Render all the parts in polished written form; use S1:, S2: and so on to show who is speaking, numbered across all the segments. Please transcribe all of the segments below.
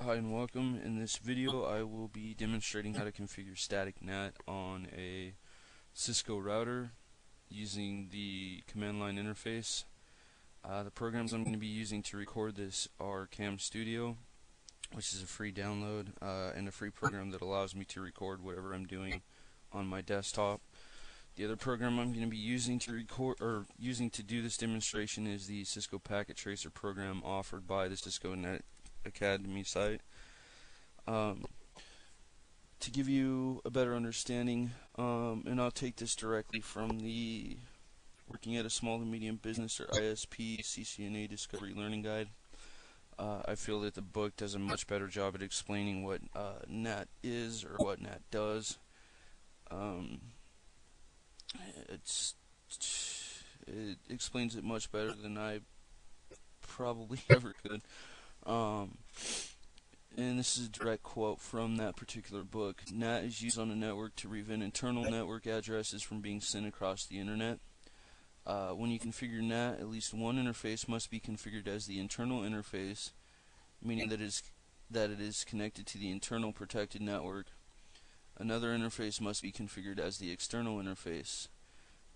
S1: Hi and welcome. In this video I will be demonstrating how to configure static NAT on a Cisco router using the command line interface. The programs I'm going to be using to record this are Cam Studio, which is a free download and a free program that allows me to record whatever I'm doing on my desktop. The other program I'm going to be using to do this demonstration is the Cisco Packet Tracer program offered by the Cisco Net Academy site. To give you a better understanding, and I'll take this directly from the Working at a Small to Medium Business, or ISP CCNA Discovery Learning Guide. I feel that the book does a much better job at explaining what NAT is or what NAT does. It explains it much better than I probably ever could. And this is a direct quote from that particular book. NAT is used on a network to prevent internal network addresses from being sent across the internet. When you configure NAT, at least one interface must be configured as the internal interface, meaning that it is connected to the internal protected network. Another interface must be configured as the external interface.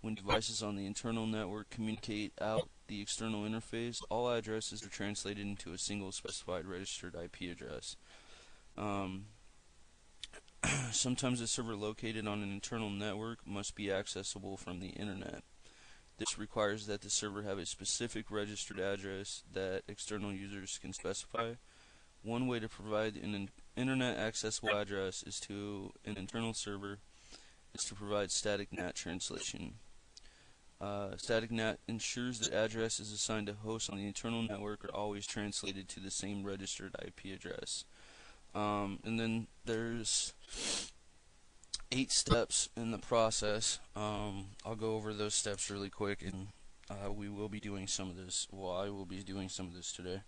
S1: When devices on the internal network communicate out the external interface, all addresses are translated into a single specified registered IP address. Sometimes a server located on an internal network must be accessible from the internet. This requires that the server have a specific registered address that external users can specify. One way to provide an internet accessible address to an internal server is to provide static NAT translation. Static NAT ensures that addresses assigned to hosts on the internal network are always translated to the same registered IP address. And then there's 8 steps in the process. I'll go over those steps really quick, and we will be doing some of this. Well, I will be doing some of this today.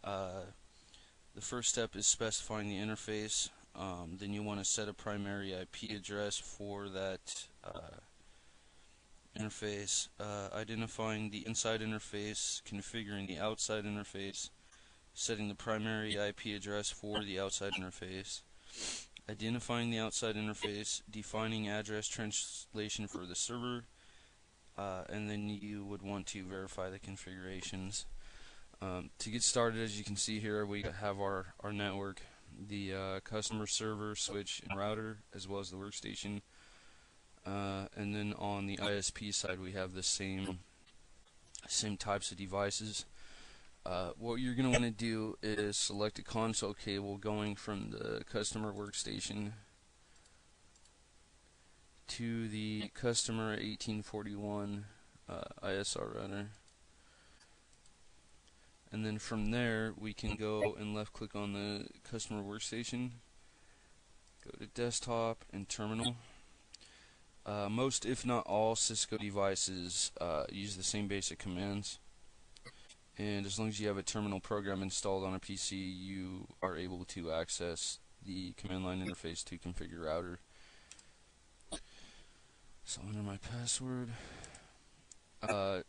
S1: The first step is specifying the interface. Then you want to set a primary IP address for that interface, identifying the inside interface, configuring the outside interface, setting the primary IP address for the outside interface, identifying the outside interface, defining address translation for the server, and then you would want to verify the configurations. To get started, as you can see here, we have our network, the customer server, switch, and router, as well as the workstation. And then on the ISP side, we have the same types of devices. What you're going to want to do is select a console cable going from the customer workstation to the customer 1841 ISR router. And then from there, we can go and left click on the customer workstation, go to desktop and terminal. Most, if not all, Cisco devices use the same basic commands, and as long as you have a terminal program installed on a PC, you are able to access the command line interface to configure router. So enter my password.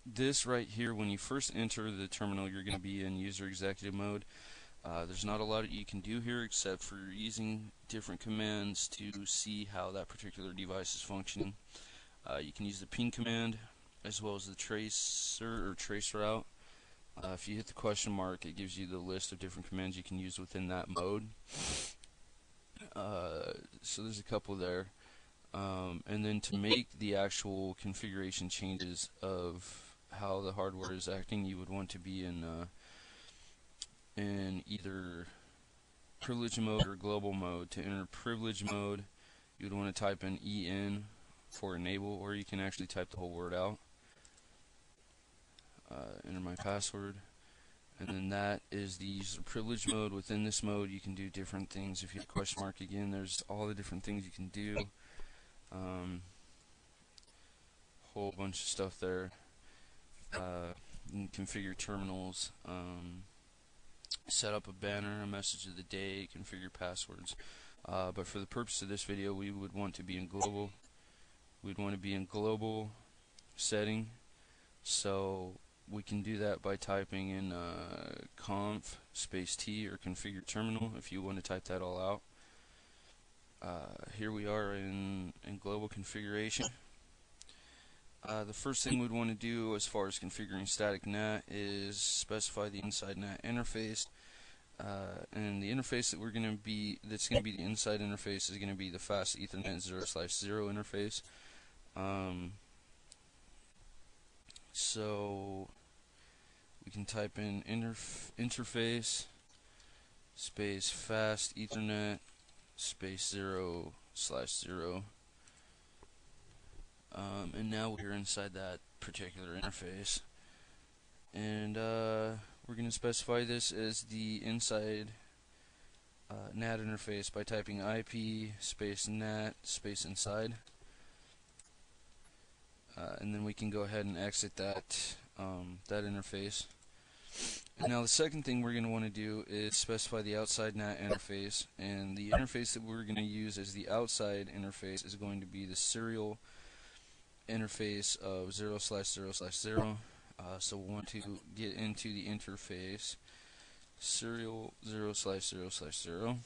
S1: This right here, when you first enter the terminal, you're going to be in user executive mode. There's not a lot that you can do here except for using different commands to see how that particular device is functioning. You can use the ping command as well as the tracer or traceroute. If you hit the question mark, it gives you the list of different commands you can use within that mode. So there's a couple there. And then to make the actual configuration changes of how the hardware is acting, you would want to be in either privilege mode or global mode. To enter privilege mode, you would want to type in EN for enable, or you can actually type the whole word out. Enter my password, and then that is the user privilege mode. Within this mode, you can do different things. If you hit question mark again, there's all the different things you can do. Whole bunch of stuff there. You can configure terminals, set up a banner, a message of the day, configure passwords. But for the purpose of this video, we would want to be in global. We'd want to be in global setting. So We can do that by typing in conf space T or configure terminal if you want to type that all out. Here we are in global configuration. The first thing we'd want to do as far as configuring static NAT is specify the inside NAT interface. And the interface that that's going to be the inside interface is going to be the fast Ethernet 0/0 interface. So we can type in interface space fast Ethernet space 0/0. And now we're inside that particular interface. And we're going to specify this as the inside NAT interface by typing IP space NAT space inside. And then we can go ahead and exit that interface. And now the second thing we're going to want to do is specify the outside NAT interface, and the interface that we're going to use as the outside interface is going to be the serial interface of 0/0/0. So we'll want to get into the interface serial 0/0/0.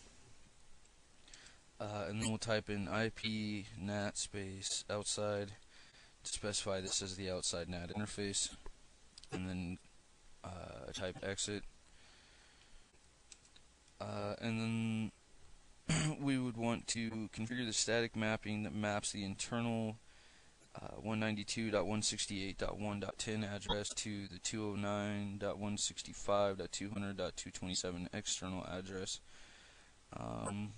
S1: And then we'll type in IP NAT space outside to specify this as the outside NAT interface, and then type exit. And then we would want to configure the static mapping that maps the internal 192.168.1.10 address to the 209.165.200.227 external address. And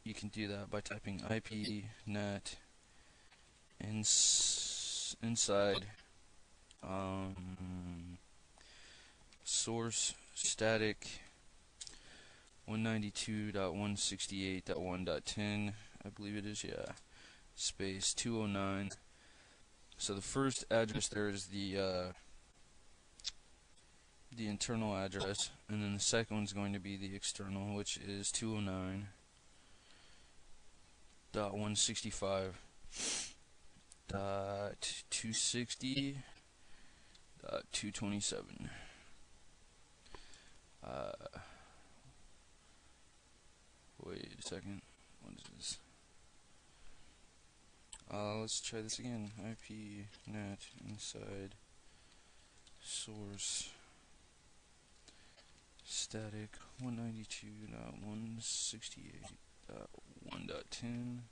S1: you can do that by typing IP NAT inside source static 192.168.1.10, I believe it is, yeah, space 209. So the first address there is the internal address, and then the second one's going to be the external, which is 209.165.260.227. Wait a second. What is this? Let's try this again. IP NAT inside source static 192.168.1.10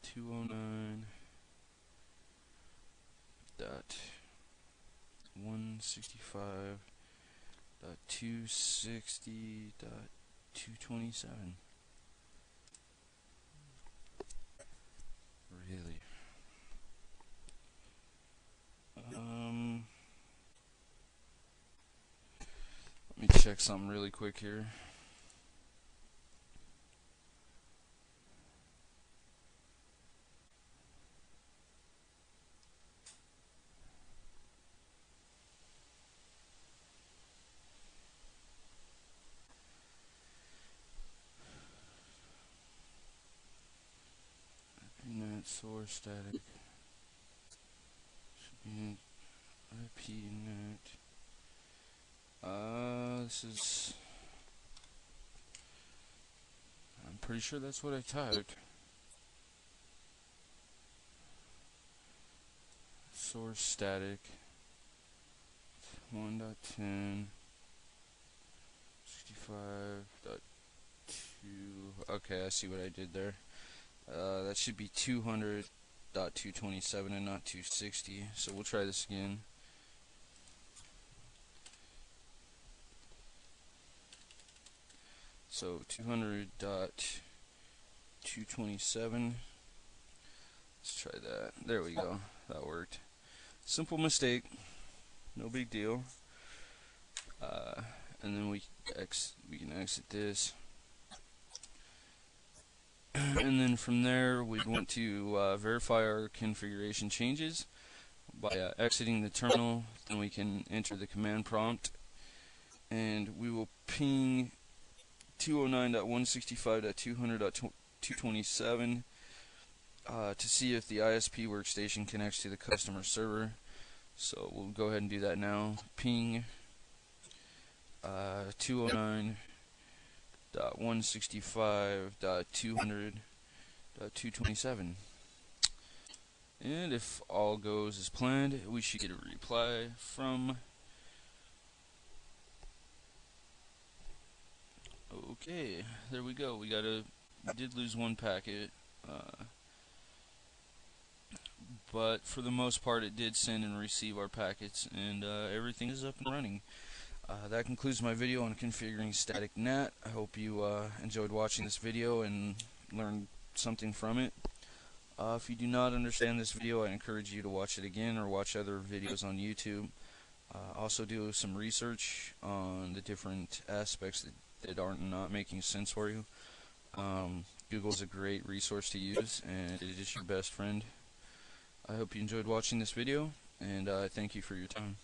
S1: 209.165.260.227. Really? Let me check something really quick here. NAT source static should be IP NAT. This is. I'm pretty sure that's what I typed. Source static 1.10 65.2. Okay, I see what I did there. That should be 200.227 and not 260. So we'll try this again. So 200.227. Let's try that. There we go. That worked. Simple mistake. No big deal. And then we can exit this. And then from there, we'd want to verify our configuration changes by exiting the terminal. Then we can enter the command prompt, and we will ping 209.165.200.227 to see if the ISP workstation connects to the customer server. So we'll go ahead and do that now. Ping 209.165.200.227. And if all goes as planned, we should get a reply from... Okay, there we go. We did lose one packet, but for the most part it did send and receive our packets, and everything is up and running. That concludes my video on configuring static NAT. I hope you enjoyed watching this video and learned something from it. If you do not understand this video, I encourage you to watch it again or watch other videos on YouTube. Also do some research on the different aspects that are not making sense for you. Google is a great resource to use, and it is your best friend. I hope you enjoyed watching this video, and I thank you for your time.